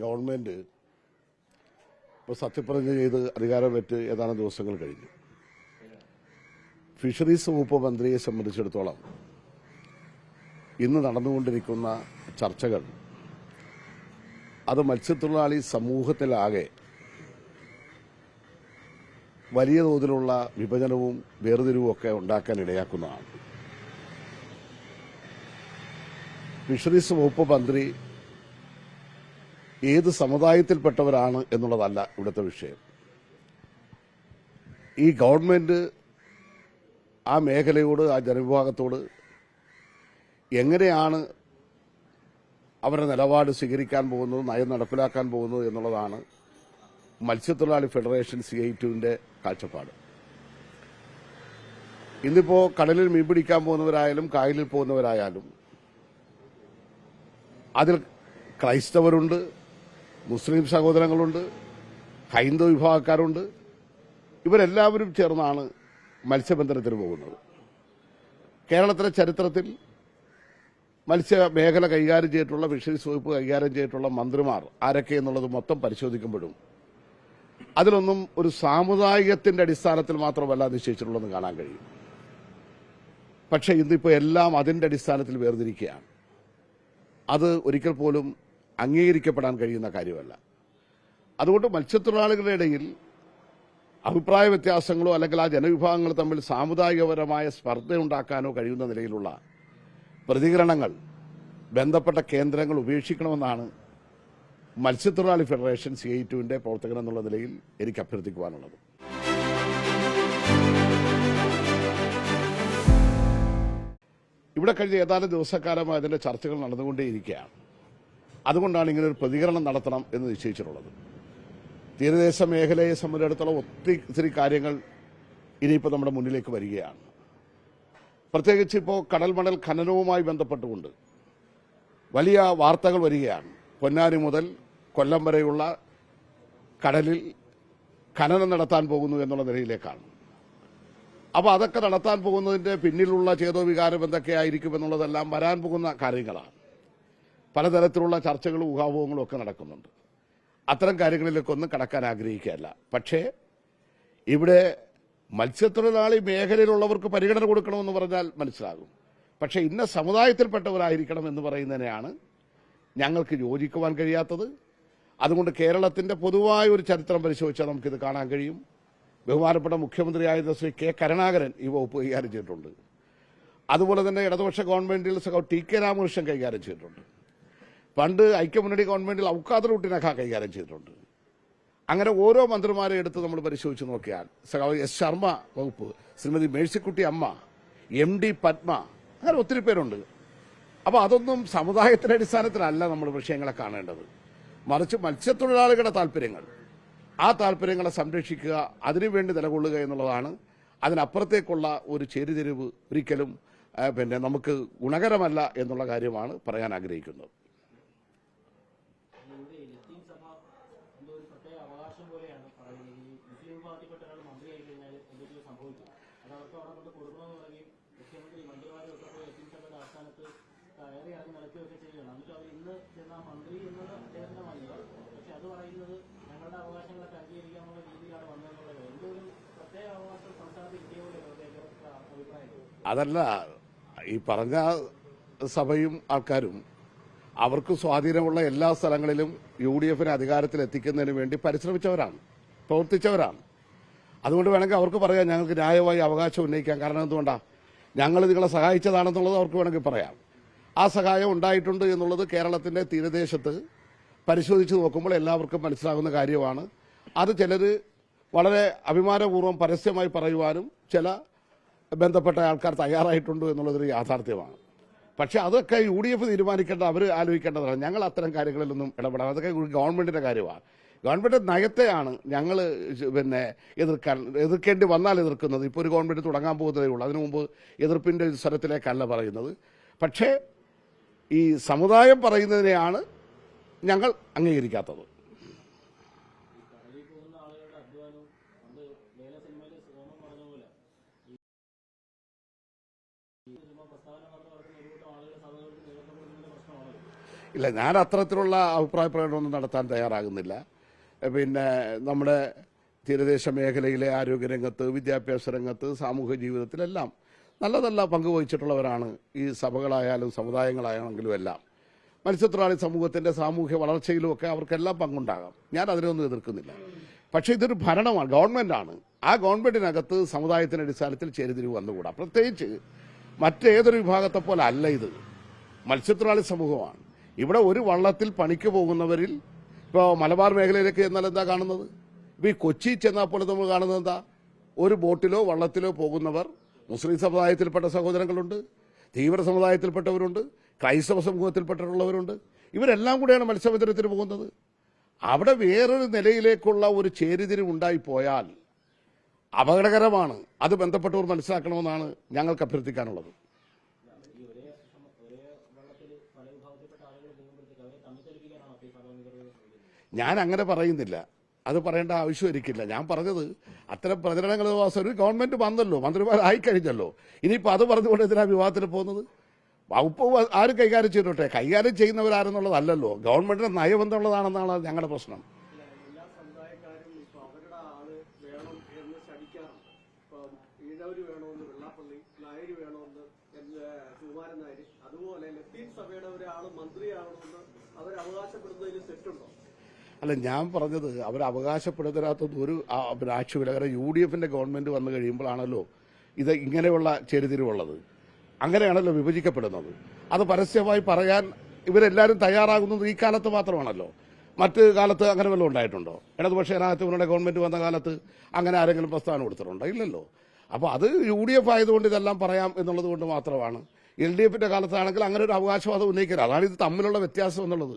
Government ഇപ്പോൾ സത്യപ്രതിജ്ഞ ചെയ്ത് അധികാരമേറ്റ് ഏതാനും ദിവസങ്ങൾ കഴിഞ്ഞു. ഫിഷറീസ് വകുപ്പ് മന്ത്രിയെ സംബന്ധിച്ചിടത്തോളം ഇന്ന് നടന്നുകൊണ്ടിരിക്കുന്ന ചർച്ചകൾ അത് മത്സ്യത്തൊഴിലാളി സമൂഹത്തിലാകെ വലിയ തോതിലുള്ള വിഭജനവും വേർതിരിവും ഒക്കെ ഉണ്ടാക്കാൻ ഇടയാക്കുന്നതാണ്. ഫിഷറീസ് വകുപ്പ് മന്ത്രി ഏത് സമുദായത്തിൽപ്പെട്ടവരാണ് എന്നുള്ളതല്ല ഇവിടുത്തെ വിഷയം. ഈ ഗവൺമെന്റ് ആ മേഖലയോട്, ആ ജനവിഭാഗത്തോട് എങ്ങനെയാണ് അവരുടെ നിലപാട് സ്വീകരിക്കാൻ പോകുന്നത്, നയം നടപ്പിലാക്കാൻ പോകുന്നത് എന്നുള്ളതാണ് മത്സ്യത്തൊഴിലാളി ഫെഡറേഷൻ CI2-ന്റെ കാഴ്ചപ്പാട്. ഇന്നിപ്പോ കടലിൽ മീൻ പിടിക്കാൻ പോകുന്നവരായാലും കായലിൽ പോകുന്നവരായാലും അതിൽ ക്രൈസ്തവരുണ്ട്, മുസ്ലിം സഹോദരങ്ങളുണ്ട്, ഹൈന്ദവ വിഭാഗക്കാരുണ്ട്. ഇവരെല്ലാവരും ചേർന്നാണ് മത്സ്യബന്ധനത്തിന് പോകുന്നത്. കേരളത്തിലെ ചരിത്രത്തിൽ മത്സ്യമേഖല കൈകാര്യം ചെയ്തിട്ടുള്ള, ഫിഷറീസ് വകുപ്പ് കൈകാര്യം ചെയ്തിട്ടുള്ള മന്ത്രിമാർ ആരൊക്കെ എന്നുള്ളത് മൊത്തം പരിശോധിക്കുമ്പോഴും അതിലൊന്നും ഒരു സാമുദായികത്തിന്റെ അടിസ്ഥാനത്തിൽ മാത്രമല്ല നിശ്ചയിച്ചിട്ടുള്ളതെന്ന് കാണാൻ കഴിയും. പക്ഷേ ഇന്നിപ്പോൾ എല്ലാം അതിന്റെ അടിസ്ഥാനത്തിൽ വേർതിരിക്കുകയാണ്. അത് ഒരിക്കൽ പോലും അംഗീകരിക്കപ്പെടാൻ കഴിയുന്ന കാര്യമല്ല. അതുകൊണ്ട് മത്സ്യത്തൊഴിലാളികളുടെ ഇടയിൽ അഭിപ്രായ വ്യത്യാസങ്ങളോ അല്ലെങ്കിൽ ആ ജനവിഭാഗങ്ങൾ തമ്മിൽ സാമുദായികപരമായ സ്പർദ്ധയുണ്ടാക്കാനോ കഴിയുന്ന നിലയിലുള്ള പ്രതികരണങ്ങൾ ബന്ധപ്പെട്ട കേന്ദ്രങ്ങൾ ഉപേക്ഷിക്കണമെന്നാണ് മത്സ്യത്തൊഴിലാളി ഫെഡറേഷൻ CI2-ന്റെ പ്രവർത്തകൻ എന്നുള്ള നിലയിൽ എനിക്ക് അഭ്യർത്ഥിക്കുവാനുള്ളത്. ഇവിടെ കഴിഞ്ഞ ഏതാനും ദിവസക്കാലമായി അതിന്റെ ചർച്ചകൾ നടന്നുകൊണ്ടേയിരിക്കുകയാണ്. അതുകൊണ്ടാണ് ഇങ്ങനൊരു പ്രതികരണം നടത്തണം എന്ന് നിശ്ചയിച്ചിട്ടുള്ളത്. തീരദേശ മേഖലയെ സംബന്ധിച്ചിടത്തോളം ഒത്തിരി കാര്യങ്ങൾ ഇനിയിപ്പോൾ നമ്മുടെ മുന്നിലേക്ക് വരികയാണ്. പ്രത്യേകിച്ച് ഇപ്പോൾ കടൽ മണൽ ഖനനവുമായി ബന്ധപ്പെട്ടുകൊണ്ട് വലിയ വാർത്തകൾ വരികയാണ്. പൊന്നാനി മുതൽ കൊല്ലം വരെയുള്ള കടലിൽ ഖനനം നടത്താൻ പോകുന്നു എന്നുള്ള നിലയിലേക്കാണ്. അപ്പോൾ അതൊക്കെ നടത്താൻ പോകുന്നതിന്റെ പിന്നിലുള്ള ചേതോവികാരം എന്തൊക്കെയായിരിക്കും എന്നുള്ളതെല്ലാം വരാൻ പോകുന്ന കാര്യങ്ങളാണ്. പലതരത്തിലുള്ള ചർച്ചകളും ഊഹാപോഹങ്ങളും ഒക്കെ നടക്കുന്നുണ്ട്. അത്തരം കാര്യങ്ങളിലേക്കൊന്നും കടക്കാൻ ആഗ്രഹിക്കുകയല്ല. പക്ഷേ ഇവിടെ മത്സ്യത്തൊഴിലാളി മേഖലയിലുള്ളവർക്ക് പരിഗണന കൊടുക്കണമെന്ന് പറഞ്ഞാൽ മനസ്സിലാകും. പക്ഷേ ഇന്ന സമുദായത്തിൽപ്പെട്ടവരായിരിക്കണം എന്ന് പറയുന്നതിനെയാണ് ഞങ്ങൾക്ക് യോജിക്കുവാൻ കഴിയാത്തത്. അതുകൊണ്ട് കേരളത്തിന്റെ പൊതുവായ ഒരു ചരിത്രം പരിശോധിച്ചാൽ നമുക്കിത് കാണാൻ കഴിയും. ബഹുമാനപ്പെട്ട മുഖ്യമന്ത്രിയായിരുന്ന ശ്രീ K. കരുണാകരൻ ഈ വകുപ്പ് കൈകാര്യം ചെയ്തിട്ടുണ്ട്. അതുപോലെ തന്നെ ഇടതുപക്ഷ ഗവൺമെന്റിൽ TK രാമകൃഷ്ണൻ കൈകാര്യം ചെയ്തിട്ടുണ്ട്. പണ്ട് ഐക്യമുന്നണി ഗവൺമെന്റിൽ ഔക്കാദർ ഉട്ടിനഖ കൈകാര്യം ചെയ്തിട്ടുണ്ട്. അങ്ങനെ ഓരോ മന്ത്രിമാരെ എടുത്ത് നമ്മൾ പരിശോധിച്ച് നോക്കിയാൽ S. ശർമ്മ വകുപ്പ്, ശ്രീമതി മേഴ്സിക്കുട്ടി അമ്മ, MD പത്മ, അങ്ങനെ ഒത്തിരി പേരുണ്ട്. അപ്പോൾ അതൊന്നും സമുദായത്തിന്റെ അടിസ്ഥാനത്തിലല്ല നമ്മൾ വിഷയങ്ങളെ കാണേണ്ടത്. മറിച്ച് മത്സ്യത്തൊഴിലാളികളുടെ താല്പര്യങ്ങൾ, ആ താല്പര്യങ്ങളെ സംരക്ഷിക്കുക, അതിനുവേണ്ടി നിലകൊള്ളുക എന്നുള്ളതാണ്. അതിനപ്പുറത്തേക്കുള്ള ഒരു ചേരിതിരിവ് ഒരിക്കലും നമുക്ക് ഗുണകരമല്ല എന്നുള്ള കാര്യമാണ് പറയാൻ ആഗ്രഹിക്കുന്നത്. അതല്ല, ഈ പറഞ്ഞ സഭയും ആൾക്കാരും അവർക്ക് സ്വാധീനമുള്ള എല്ലാ സ്ഥലങ്ങളിലും UDF-നെ അധികാരത്തിൽ എത്തിക്കുന്നതിന് വേണ്ടി പരിശ്രമിച്ചവരാണ്, പ്രവർത്തിച്ചവരാണ്. അതുകൊണ്ട് വേണമെങ്കിൽ അവർക്ക് പറയാം ഞങ്ങൾക്ക് ന്യായമായി അവകാശം ഉന്നയിക്കാം. കാരണം എന്തുകൊണ്ടാണ്? ഞങ്ങൾ നിങ്ങളെ സഹായിച്ചതാണെന്നുള്ളത് അവർക്ക് വേണമെങ്കിൽ പറയാം. ആ സഹായം ഉണ്ടായിട്ടുണ്ട് എന്നുള്ളത് കേരളത്തിന്റെ തീരദേശത്ത് പരിശോധിച്ച് നോക്കുമ്പോൾ എല്ലാവർക്കും മനസ്സിലാകുന്ന കാര്യമാണ്. അത് ചിലർ വളരെ അഭിമാനപൂർവ്വം പരസ്യമായി പറയുവാനും ചില ബന്ധപ്പെട്ട ആൾക്കാർ തയ്യാറായിട്ടുണ്ട് എന്നുള്ളതൊരു യാഥാർത്ഥ്യമാണ്. പക്ഷെ അതൊക്കെ UDF തീരുമാനിക്കേണ്ട, അവർ ആലോചിക്കേണ്ടതാണ്. ഞങ്ങൾ അത്തരം കാര്യങ്ങളിലൊന്നും ഇടപെടാം. അതൊക്കെ ഗവൺമെന്റിന്റെ കാര്യമാണ്. ഗവൺമെന്റ് നയത്തെയാണ് ഞങ്ങൾ എതിർക്കേണ്ടി വന്നാൽ എതിർക്കുന്നത്. ഇപ്പോൾ ഒരു ഗവൺമെന്റ് തുടങ്ങാൻ പോകുന്നതേ ഉള്ളൂ. അതിനു മുമ്പ് എതിർപ്പിന്റെ സ്വരത്തിലേക്കല്ല പറയുന്നത്. പക്ഷേ ഈ സമുദായം പറയുന്നതിനെയാണ് ഞങ്ങൾ അംഗീകരിക്കാത്തത്. ഇല്ല, ഞാൻ അത്തരത്തിലുള്ള അഭിപ്രായ പ്രകടനമൊന്നും നടത്താൻ തയ്യാറാകുന്നില്ല. പിന്നെ നമ്മുടെ തീരദേശ മേഖലയിലെ ആരോഗ്യരംഗത്ത്, വിദ്യാഭ്യാസ രംഗത്ത്, സാമൂഹ്യ ജീവിതത്തിലെല്ലാം നല്ല പങ്കുവഹിച്ചിട്ടുള്ളവരാണ് ഈ സഭകളായാലും സമുദായങ്ങളായാണെങ്കിലും എല്ലാം. മത്സ്യത്തൊഴിലാളി സമൂഹത്തിൻ്റെ സാമൂഹ്യ വളർച്ചയിലുമൊക്കെ അവർക്കെല്ലാം പങ്കുണ്ടാകാം. ഞാൻ അതിനൊന്നും എതിർക്കുന്നില്ല. പക്ഷേ ഇതൊരു ഭരണമാണ്, ഗവൺമെൻറ്റാണ്. ആ ഗവൺമെൻറ്റിനകത്ത് സമുദായത്തിൻ്റെ അടിസ്ഥാനത്തിൽ ചേരിതിരിവ് വന്നുകൂടാ. പ്രത്യേകിച്ച് മറ്റേതൊരു വിഭാഗത്തെ പോലെ അല്ല ഇത്. മത്സ്യത്തൊഴിലാളി സമൂഹമാണ്. ഇവിടെ ഒരു വള്ളത്തിൽ പണിക്ക് പോകുന്നവരിൽ ഇപ്പോൾ മലബാർ മേഖലയിലേക്ക് ചെന്നാൽ എന്താ കാണുന്നത്? ഇപ്പോൾ ഈ കൊച്ചി ചെന്നാൽ പോലെ നമ്മൾ കാണുന്നത് എന്താ? ഒരു ബോട്ടിലോ വള്ളത്തിലോ പോകുന്നവർ മുസ്ലിം സമുദായത്തിൽപ്പെട്ട സഹോദരങ്ങളുണ്ട്, തീവ്ര സമുദായത്തിൽപ്പെട്ടവരുണ്ട്, ക്രൈസ്തവ സമൂഹത്തിൽപ്പെട്ടിട്ടുള്ളവരുണ്ട്. ഇവരെല്ലാം കൂടെയാണ് മത്സ്യബന്ധനത്തിന് പോകുന്നത്. അവിടെ വേറൊരു നിലയിലേക്കുള്ള ഒരു ചേരിതിരിവ് ഉണ്ടായിപ്പോയാൽ അപകടകരമാണ്. അത് ബന്ധപ്പെട്ടവർ മനസ്സിലാക്കണമെന്നാണ് ഞങ്ങൾക്ക് അഭ്യർത്ഥിക്കാനുള്ളത്. ഞാൻ അങ്ങനെ പറയുന്നില്ല, അത് പറയേണ്ട ആവശ്യം എനിക്കില്ല. ഞാൻ പറഞ്ഞത് അത്തരം പ്രചരണങ്ങൾ ഒരു ഗവൺമെന്റ് വന്നല്ലോ, മന്ത്രിമാരായിക്കഴിഞ്ഞല്ലോ, ഇനിയിപ്പോൾ അത് പറഞ്ഞുകൊണ്ട് എന്തിനാ വിവാദത്തിൽ പോകുന്നത്? വകുപ്പ് ആരും കൈകാര്യം ചെയ്തോട്ടെ, കൈകാര്യം ചെയ്യുന്നവരാരെന്നുള്ളതല്ലല്ലോ, ഗവൺമെന്റിന്റെ നയം എന്തുള്ളതാണെന്നാണ് ഞങ്ങളുടെ പ്രശ്നം. അല്ല, ഞാൻ പറഞ്ഞത് അവർ അവകാശപ്പെടുത്തരാത്തത് ഒരു ആക്ഷേപമില്ല. കാരണം UDFന്റെ ഗവൺമെന്റ് വന്നു കഴിയുമ്പോഴാണല്ലോ ഇത് ഇങ്ങനെയുള്ള ചേരിതിരിവുള്ളത്. അങ്ങനെയാണല്ലോ വിഭജിക്കപ്പെടുന്നത്. അത് പരസ്യമായി പറയാൻ ഇവരെല്ലാവരും തയ്യാറാകുന്നത് ഈ കാലത്ത് മാത്രമാണല്ലോ. മറ്റ് കാലത്ത് അങ്ങനെ വല്ലതും ഉണ്ടായിട്ടുണ്ടോ? ഇടതുപക്ഷ ജനാധിപത്യങ്ങളുടെ ഗവൺമെന്റ് വന്ന കാലത്ത് അങ്ങനെ ആരെങ്കിലും പ്രസ്താവന കൊടുത്തിട്ടുണ്ടോ? ഇല്ലല്ലോ. അപ്പോൾ അത് UDF ആയതുകൊണ്ട് ഇതെല്ലാം പറയാം എന്നുള്ളത് കൊണ്ട് മാത്രമാണ്. LDFന്റെ കാലത്താണെങ്കിൽ അങ്ങനെ ഒരു അവകാശവാദം ഉന്നയിക്കരുത്. അതാണ് ഇത് തമ്മിലുള്ള വ്യത്യാസം എന്നുള്ളത്.